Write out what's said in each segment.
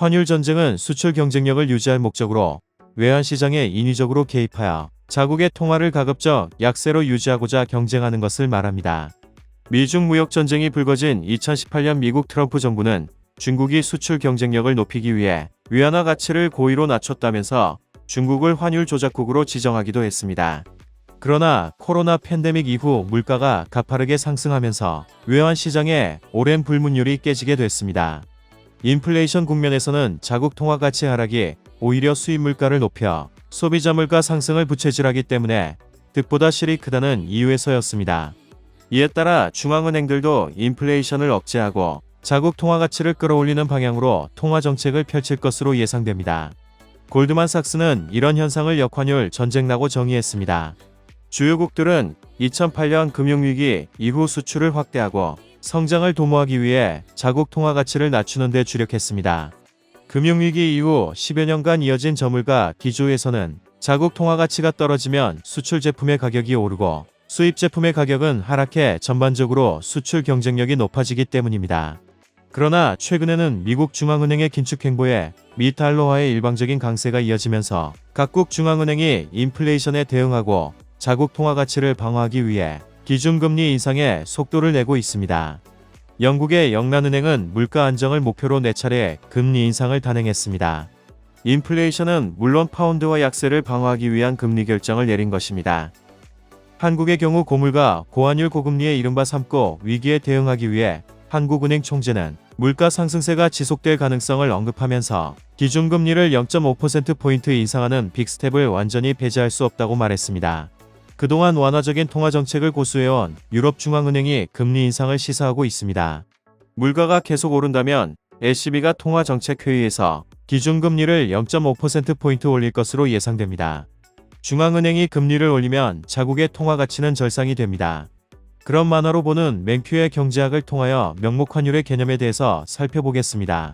환율 전쟁은 수출 경쟁력을 유지할 목적으로 외환 시장에 인위적으로 개입하여 자국의 통화를 가급적 약세로 유지하고자 경쟁하는 것을 말합니다. 미중 무역 전쟁이 불거진 2018년 미국 트럼프 정부는 중국이 수출 경쟁력을 높이기 위해 위안화 가치를 고의로 낮췄다면서 중국을 환율 조작국으로 지정하기도 했습니다. 그러나 코로나 팬데믹 이후 물가가 가파르게 상승하면서 외환 시장에 오랜 불문율이 깨지게 됐습니다. 인플레이션 국면에서는 자국 통화 가치 하락이 오히려 수입 물가를 높여 소비자 물가 상승을 부채질하기 때문에 득보다 실이 크다는 이유에서였습니다. 이에 따라 중앙은행들도 인플레이션을 억제하고 자국 통화 가치를 끌어올리는 방향으로 통화 정책을 펼칠 것으로 예상됩니다. 골드만삭스는 이런 현상을 역환율 전쟁라고 정의했습니다. 주요국들은 2008년 금융위기 이후 수출을 확대하고 성장을 도모하기 위해 자국 통화 가치를 낮추는 데 주력했습니다. 금융위기 이후 10여 년간 이어진 저물가 기조에서는 자국 통화 가치가 떨어지면 수출 제품의 가격이 오르고 수입 제품의 가격은 하락해 전반적으로 수출 경쟁력이 높아지기 때문입니다. 그러나 최근에는 미국 중앙은행의 긴축 행보에 미 달러화의 일방적인 강세가 이어지면서 각국 중앙은행이 인플레이션에 대응하고 자국 통화 가치를 방어하기 위해 기준금리 인상에 속도를 내고 있습니다. 영국의 영란은행은 물가 안정을 목표로 4차례 금리 인상을 단행했습니다. 인플레이션은 물론 파운드화 약세를 방어하기 위한 금리 결정을 내린 것입니다. 한국의 경우 고물가, 고환율, 고금리의 이른바 삼고 위기에 대응하기 위해 한국은행 총재는 물가 상승세가 지속될 가능성을 언급하면서 기준금리를 0.5%포인트 인상하는 빅스텝을 완전히 배제할 수 없다고 말했습니다. 그동안 완화적인 통화정책을 고수해온 유럽중앙은행이 금리 인상을 시사하고 있습니다. 물가가 계속 오른다면 ECB가 통화정책회의에서 기준금리를 0.5%포인트 올릴 것으로 예상됩니다. 중앙은행이 금리를 올리면 자국의 통화가치는 절상이 됩니다. 그런 만화로 보는 맹큐의 경제학을 통하여 명목환율의 개념에 대해서 살펴보겠습니다.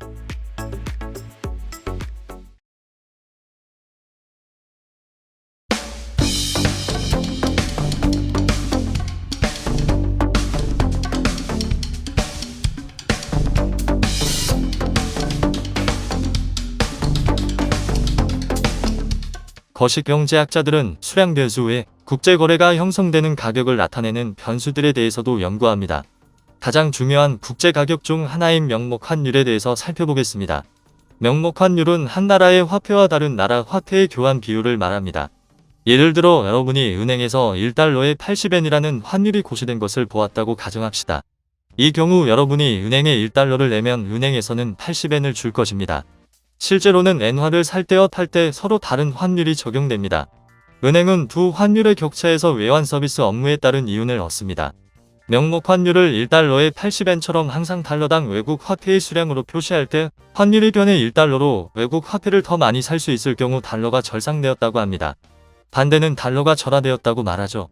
거시경제학자들은 수량 변수 외 국제거래가 형성되는 가격을 나타내는 변수들에 대해서도 연구합니다. 가장 중요한 국제가격 중 하나인 명목환율에 대해서 살펴보겠습니다. 명목환율은 한 나라의 화폐와 다른 나라 화폐의 교환 비율을 말합니다. 예를 들어 여러분이 은행에서 1달러에 80엔이라는 환율이 고시된 것을 보았다고 가정합시다. 이 경우 여러분이 은행에 1달러를 내면 은행에서는 80엔을 줄 것입니다. 실제로는 엔화를 살 때와 팔 때 서로 다른 환율이 적용됩니다. 은행은 두 환율의 격차에서 외환 서비스 업무에 따른 이윤을 얻습니다. 명목 환율을 1달러에 80엔처럼 항상 달러당 외국 화폐의 수량으로 표시할 때 환율이 변해 1달러로 외국 화폐를 더 많이 살 수 있을 경우 달러가 절상되었다고 합니다. 반대는 달러가 절하되었다고 말하죠.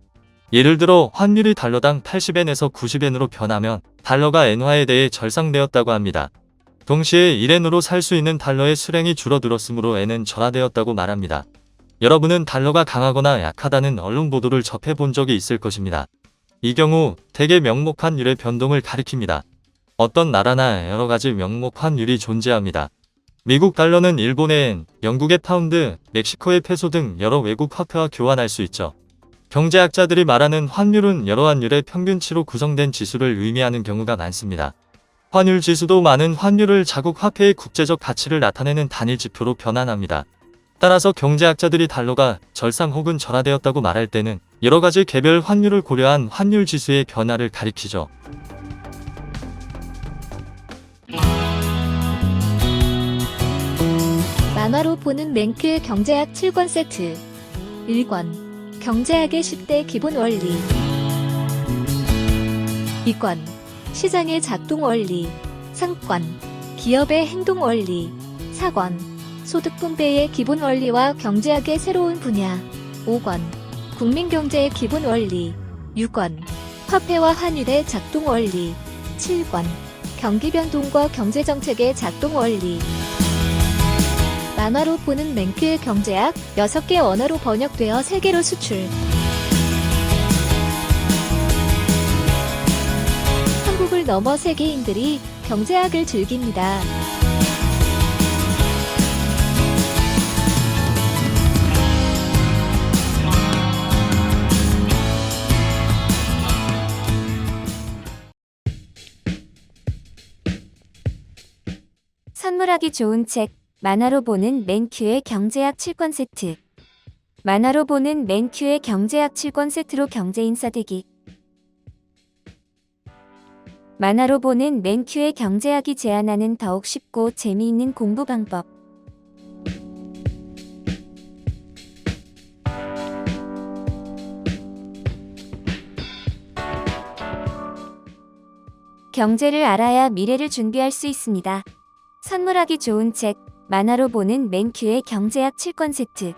예를 들어 환율이 달러당 80엔에서 90엔으로 변하면 달러가 엔화에 대해 절상되었다고 합니다. 동시에 1엔으로 살 수 있는 달러의 수량이 줄어들었으므로 엔은 절하되었다고 말합니다. 여러분은 달러가 강하거나 약하다는 언론 보도를 접해본 적이 있을 것입니다. 이 경우 대개 명목 환율의 변동을 가리킵니다. 어떤 나라나 여러가지 명목 환율이 존재합니다. 미국 달러는 일본의 엔, 영국의 파운드, 멕시코의 페소 등 여러 외국 화폐와 교환할 수 있죠. 경제학자들이 말하는 환율은 여러 환율의 평균치로 구성된 지수를 의미하는 경우가 많습니다. 환율 지수도 많은 환율을 자국 화폐의 국제적 가치를 나타내는 단일 지표로 변환합니다. 따라서 경제학자들이 달러가 절상 혹은 절하되었다고 말할 때는 여러가지 개별 환율을 고려한 환율 지수의 변화를 가리키죠. 만화로 보는 맹큐의 경제학 7권 세트. 1권 경제학의 10대 기본 원리. 2권 시장의 작동 원리. 3권 기업의 행동 원리. 4권 소득 분배의 기본 원리와 경제학의 새로운 분야. 5권 국민경제의 기본 원리. 6권 화폐와 환율의 작동 원리. 7권 경기 변동과 경제정책의 작동 원리. 만화로 보는 맹큐의 경제학 6개 언어로 번역되어 세계로 수출. 한국을 넘어 세계인들이 경제학을 즐깁니다. 선물하기 좋은 책, 만화로 보는 맨큐의 경제학 7권 세트. 만화로 보는 맨큐의 경제학 7권 세트로 경제인싸 되기. 만화로 보는 맨큐의 경제학이 제안하는 더욱 쉽고 재미있는 공부 방법. 경제를 알아야 미래를 준비할 수 있습니다. 선물하기 좋은 책, 만화로 보는 맨큐의 경제학 7권 세트.